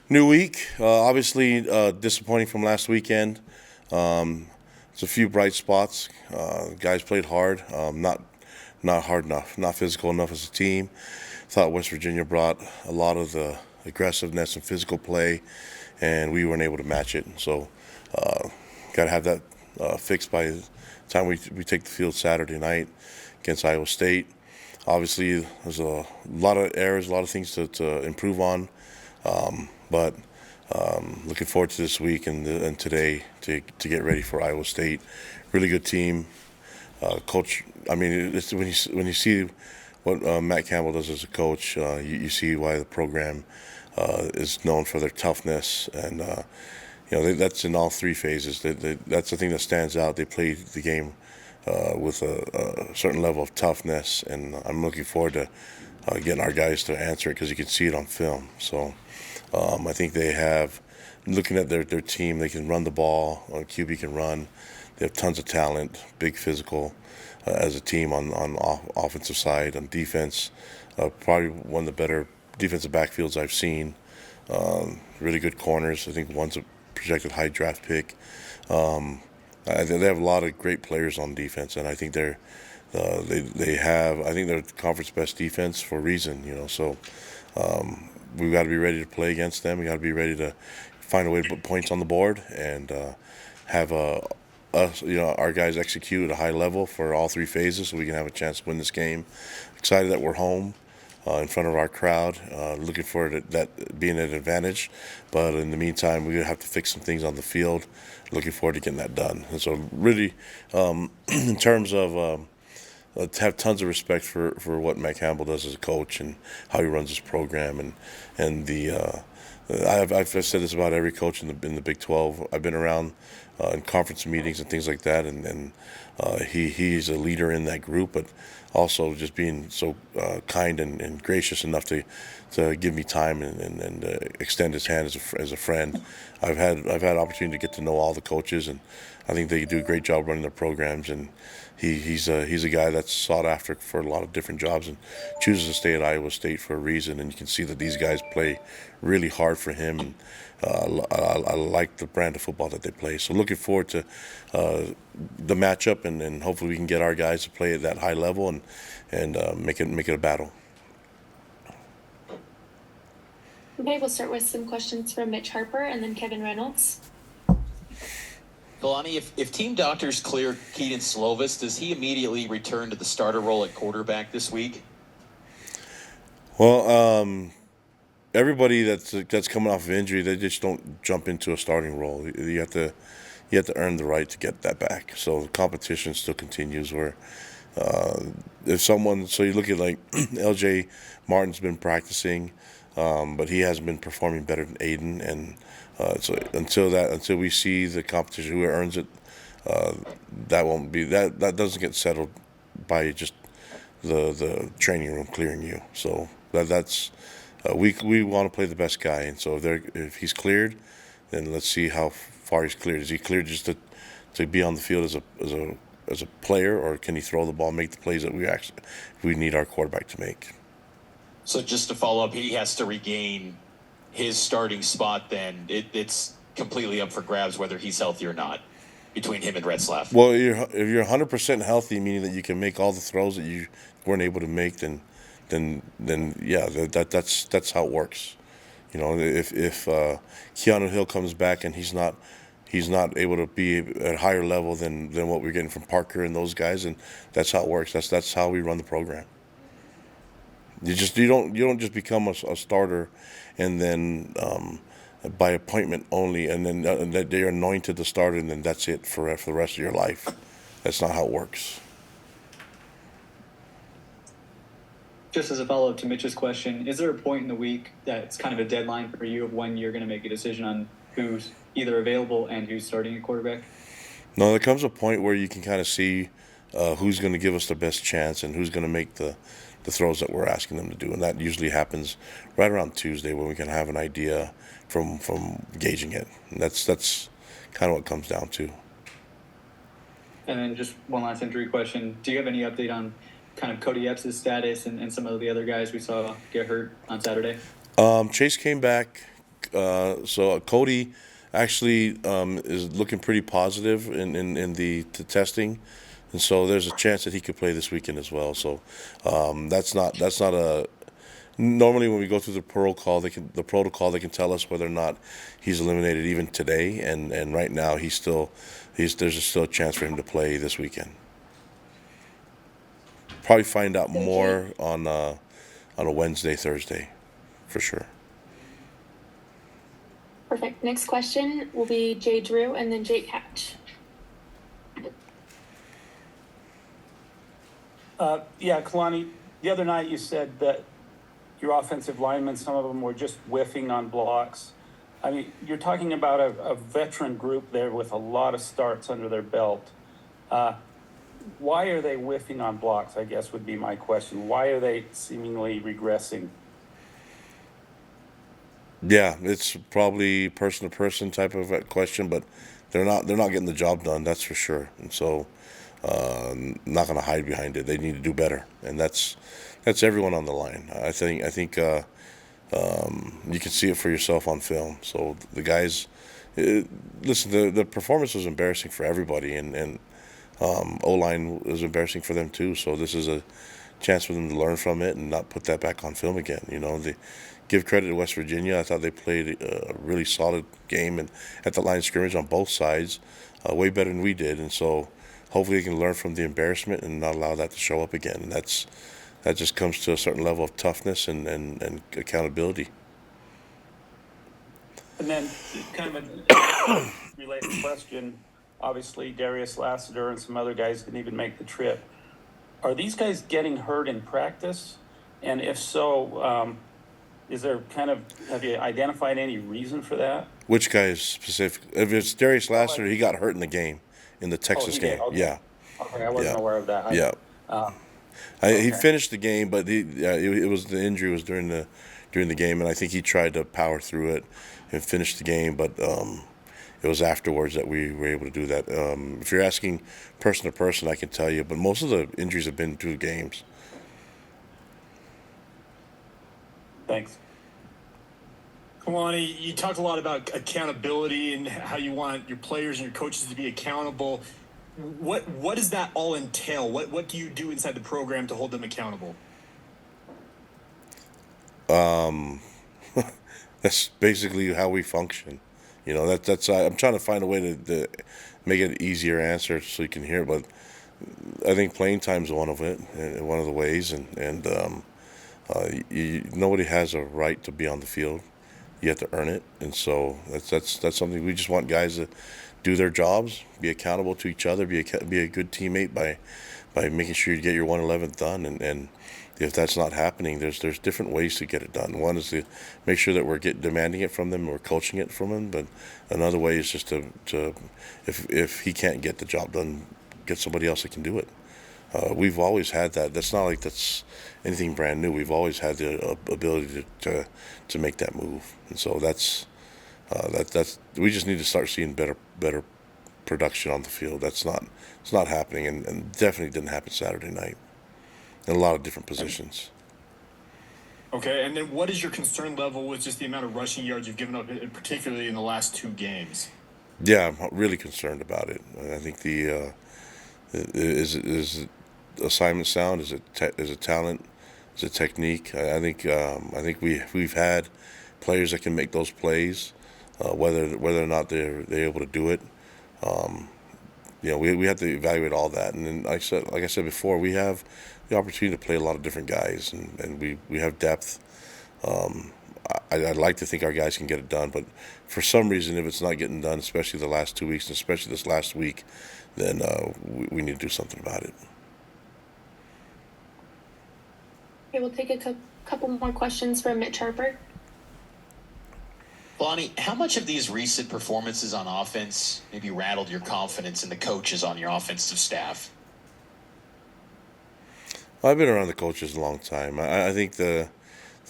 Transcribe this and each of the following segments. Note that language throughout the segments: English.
New week, obviously disappointing from last weekend. It's a few bright spots. Guys played hard, not hard enough, not physical enough as a team. Thought West Virginia brought a lot of the aggressiveness and physical play, and we weren't able to match it. So, got to have that fixed by the time we take the field Saturday night against Iowa State. Obviously, there's a lot of errors, a lot of things to improve on. But looking forward to this week and today to get ready for Iowa State. Really good team, coach. I mean, it's, when you see what Matt Campbell does as a coach, you see why the program is known for their toughness and. That's in all three phases. That's the thing that stands out. They play the game with a certain level of toughness, and I'm looking forward to getting our guys to answer it because you can see it on film. So I think they have, looking at their team, they can run the ball. QB can run. They have tons of talent, big physical as a team on offensive side. On defense, probably one of the better defensive backfields I've seen. Really good corners. I think one's a projected high draft pick. I think they have a lot of great players on defense, and I think they have. I think they're the conference best defense for a reason. So we've got to be ready to play against them. We got to be ready to find a way to put points on the board and have us, our guys execute at a high level for all three phases, so we can have a chance to win this game. Excited that we're home in front of our crowd. Looking forward to that being an advantage. But in the meantime, we're going to have to fix some things on the field. Looking forward to getting that done. And so really, in terms of to have tons of respect for what Matt Campbell does as a coach and how he runs his program and I've said this about every coach in the Big 12. I've been around in conference meetings and things like that, and he's a leader in that group, but also just being so kind and gracious enough to give me time and extend his hand as a friend. I've had opportunity to get to know all the coaches, and I think they do a great job running their programs. And he's a guy that's sought after for a lot of different jobs and chooses to stay at Iowa State for a reason. And you can see that these guys play really hard for him. And I like the brand of football that they play. So looking forward to the matchup, and hopefully we can get our guys to play at that high level and make it a battle. Okay, we'll start with some questions from Mitch Harper and then Kevin Reynolds. Kalani, if team doctors clear Keaton Slovis, does he immediately return to the starter role at quarterback this week? Well, everybody that's coming off of injury, they just don't jump into a starting role. You have to earn the right to get that back. So the competition still continues. Where so you look at like L.J. Martin's been practicing, but he hasn't been performing better than Aiden. And so until we see the competition, who earns it, that doesn't get settled by just the training room clearing you. So that's we want to play the best guy, and so if he's cleared, then let's see how far he's cleared. Is he cleared just to be on the field as a player, or can he throw the ball, make the plays that we need our quarterback to make? So just to follow up, he has to regain his starting spot. Then it's completely up for grabs whether he's healthy or not between him and Retzlaff. Well, if you're 100% healthy, meaning that you can make all the throws that you weren't able to make, then yeah, that's how it works. If Keanu Hill comes back and he's not able to be at a higher level than what we're getting from Parker and those guys, and that's how it works. That's how we run the program. You don't just become a starter and then by appointment only, and then that they're anointed the starter, and then that's it for the rest of your life. That's not how it works. Just as a follow-up to Mitch's question, is there a point in the week that's kind of a deadline for you of when you're going to make a decision on who's either available and who's starting at quarterback? No, there comes a point where you can kind of see who's going to give us the best chance and who's going to make the throws that we're asking them to do, and that usually happens right around Tuesday when we can have an idea from gauging it. And that's kind of what it comes down to. And then just one last injury question: do you have any update on kind of Cody Epps' status and some of the other guys we saw get hurt on Saturday? Chase came back Cody actually is looking pretty positive in the testing, and so there's a chance that he could play this weekend as well. So that's not a normally when we go through the protocol they can tell us whether or not he's eliminated even today, and right now there's still a chance for him to play this weekend. Probably find out more on a Wednesday, Thursday, for sure. Perfect. Next question will be Jay Drew and then Jake Hatch. Yeah, Kalani, the other night you said that your offensive linemen, some of them were just whiffing on blocks. I mean, you're talking about a veteran group there with a lot of starts under their belt. Why are they whiffing on blocks, I guess would be my question. Why are they seemingly regressing? Yeah, it's probably person to person type of a question, but they're not getting the job done. That's for sure. And so, not going to hide behind it. They need to do better, and that's everyone on the line. I think you can see it for yourself on film. So the guys, listen, the performance was embarrassing for everybody, and O-line was embarrassing for them too. So this is a chance for them to learn from it and not put that back on film again. Give credit to West Virginia. I thought they played a really solid game and at the line of scrimmage on both sides, way better than we did. And so hopefully they can learn from the embarrassment and not allow that to show up again. And that just comes to a certain level of toughness and accountability. And then kind of a related question, obviously Darius Lassiter and some other guys didn't even make the trip. Are these guys getting hurt in practice? And if so, is there have you identified any reason for that? Which guy is specific? If it's Darius Lassiter, he got hurt in the game, in the Texas game. Okay. Yeah. Okay, I wasn't aware of that. He finished the game, but it was the injury was during the game, and I think he tried to power through it and finish the game, but it was afterwards that we were able to do that. If you're asking person to person, I can tell you, but most of the injuries have been through games. Thanks. Kalani, you talked a lot about accountability and how you want your players and your coaches to be accountable. What does that all entail? What do you do inside the program to hold them accountable? That's basically how we function. That's I'm trying to find a way to make it an easier answer so you can hear it, but I think playing time is one of the ways, and nobody has a right to be on the field. You have to earn it, and so that's something we just want guys to do their jobs, be accountable to each other, be a good teammate by making sure you get your 111th done, and if that's not happening, there's different ways to get it done. One is to make sure that we're demanding it from them, and we're coaching it from them, but another way is just to if he can't get the job done, get somebody else that can do it. We've always had that. That's not like that's anything brand new. We've always had the ability to make that move, and so that's we just need to start seeing better production on the field. It's not happening, and definitely didn't happen Saturday night in a lot of different positions. Okay, and then what is your concern level with just the amount of rushing yards you've given up, particularly in the last two games? Yeah, I'm really concerned about it. I think is assignment sound? Is it talent? Is it technique? I think we've had players that can make those plays, whether or not they're able to do it. We have to evaluate all that, and then like I said before, we have the opportunity to play a lot of different guys, and we have depth. I'd like to think our guys can get it done, but for some reason, if it's not getting done, especially the last 2 weeks, and especially this last week, then we need to do something about it. Okay, we'll take a couple more questions from Mitch Harper. Lonnie, how much of these recent performances on offense maybe rattled your confidence in the coaches on your offensive staff? I've been around the coaches a long time. I think the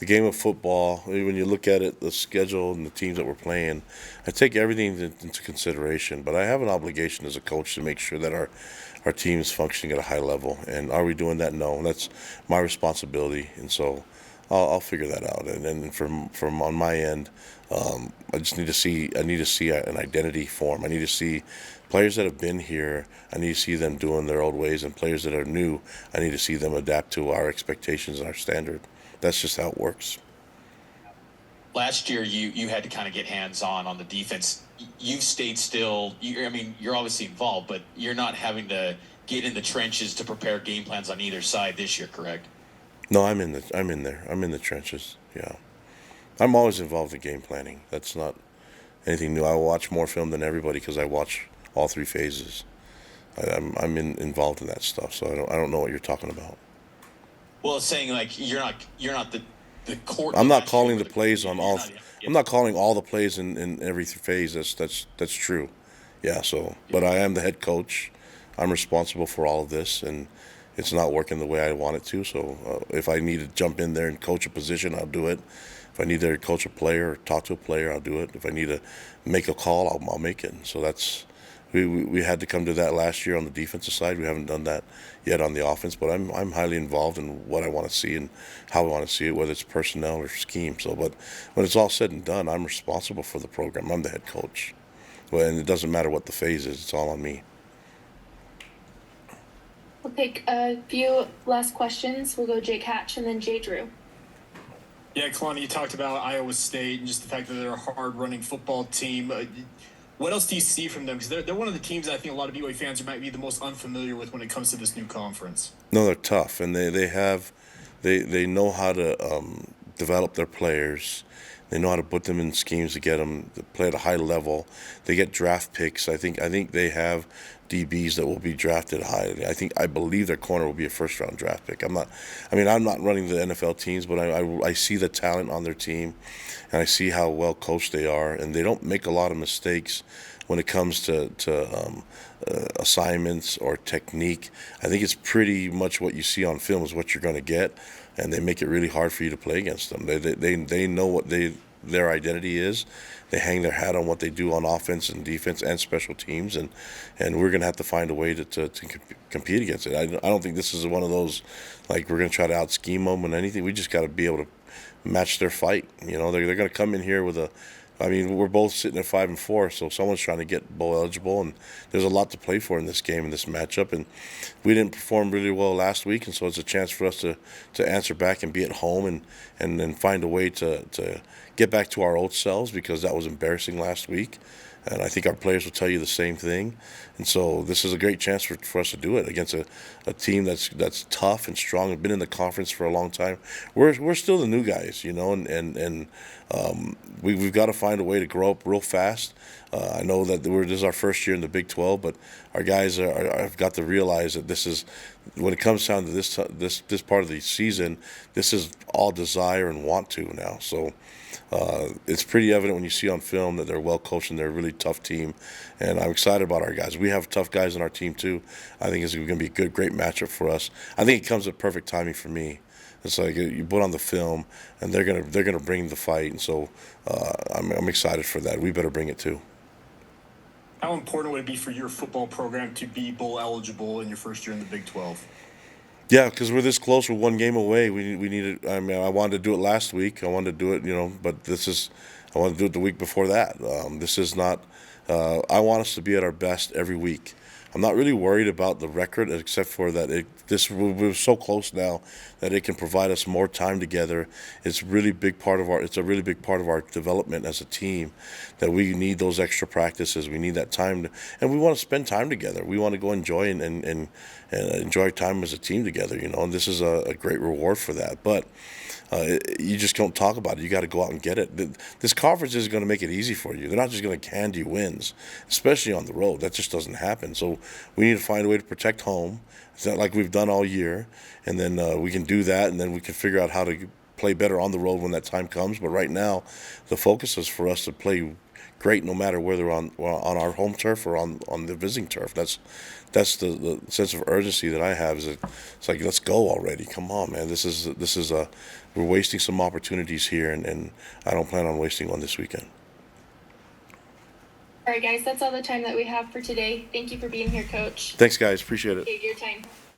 game of football, when you look at it, the schedule and the teams that we're playing, I take everything into consideration. But I have an obligation as a coach to make sure that our team is functioning at a high level. And are we doing that? No. That's my responsibility. And so I'll figure that out. And then from on my end, I just need to see an identity form. I need to see players that have been here. I need to see them doing their old ways, and players that are new. I need to see them adapt to our expectations and our standard. That's just how it works. Last year, you had to kind of get hands on the defense. You've stayed still. I mean, you're obviously involved, but you're not having to get in the trenches to prepare game plans on either side this year, correct? No, I'm in there. I'm in the trenches. Yeah, I'm always involved in game planning. That's not anything new. I watch more film than everybody because I watch all three phases. Involved in that stuff, so I don't know what you're talking about. Well, it's saying like you're not the court. I'm not calling the plays on all. I'm not calling all the plays in every phase. That's true. Yeah. So, but I am the head coach. I'm responsible for all of this, and it's not working the way I want it to. So, if I need to jump in there and coach a position, I'll do it. If I need to coach a player or talk to a player, I'll do it. If I need to make a call, I'll make it. So that's. We had to come to that last year on the defensive side. We haven't done that yet on the offense, but I'm highly involved in what I want to see and how I want to see it, whether it's personnel or scheme. So, but when it's all said and done, I'm responsible for the program. I'm the head coach. Well, and it doesn't matter what the phase is; it's all on me. We'll take a few last questions. We'll go Jake Hatch and then Jay Drew. Yeah, Kalani, you talked about Iowa State and just the fact that they're a hard-running football team. What else do you see from them? Because they're one of the teams that I think a lot of BYU fans might be the most unfamiliar with when it comes to this new conference. No, they're tough, and they know how to develop their players. They know how to put them in schemes to get them to play at a high level. They get draft picks. I think they have DBs that will be drafted high. I believe their corner will be a first-round draft pick. I'm not running the NFL teams, but I see the talent on their team, and I see how well coached they are, and they don't make a lot of mistakes when it comes to assignments or technique. I think it's pretty much what you see on film is what you're going to get, and they make it really hard for you to play against them. They know what their identity is. They hang their hat on what they do on offense and defense and special teams, and we're going to have to find a way to compete against it. I don't think this is one of those, like, we're going to try to out-scheme them and anything. We just got to be able to match their fight. You know, they're going to come in here with we're both sitting at 5-4, so someone's trying to get bowl eligible, and there's a lot to play for in this game, in this matchup. And we didn't perform really well last week, and so it's a chance for us to answer back and be at home and then find a way to get back to our old selves, because that was embarrassing last week. And I think our players will tell you the same thing. And so this is a great chance for us to do it against a team that's tough and strong and been in the conference for a long time. We're still the new guys, you know, and we've got to find a way to grow up real fast. I know that this is our first year in the Big 12, but our guys have got to realize that this is, when it comes down to this part of the season, this is all desire and want to now. So it's pretty evident when you see on film that they're well coached and they're a really tough team, and I'm excited about our guys. We have tough guys on our team too. I think it's going to be a great matchup for us. I think it comes at perfect timing for me. It's like you put on the film, and they're gonna bring the fight, and so I'm excited for that. We better bring it too. How important would it be for your football program to be bowl eligible in your first year in the Big 12? Yeah, because we're this close. We're one game away. We need it. I mean, I wanted to do it last week. I wanted to do it, you know, but I want to do it the week before that. This is not. I want us to be at our best every week. I'm not really worried about the record, except for that we're so close now that it can provide us more time together. It's a really big part of our development as a team, that we need those extra practices. We need that time, and we want to spend time together. We want to go enjoy and enjoy time as a team together, you know. And this is a great reward for that. But you just don't talk about it. You got to go out and get it. This conference isn't going to make it easy for you. They're not just going to hand you wins, especially on the road. That just doesn't happen. So we need to find a way to protect home. It's not like we've done all year, and then we can do that, and then we can figure out how to play better on the road when that time comes. But right now, the focus is for us to play great no matter whether on our home turf or on the visiting turf. That's the sense of urgency that I have. It's like, let's go already. Come on, man. This is we're wasting some opportunities here, and I don't plan on wasting one this weekend. All right, guys, that's all the time that we have for today. Thank you for being here, Coach. Thanks, guys. Appreciate it. Your time.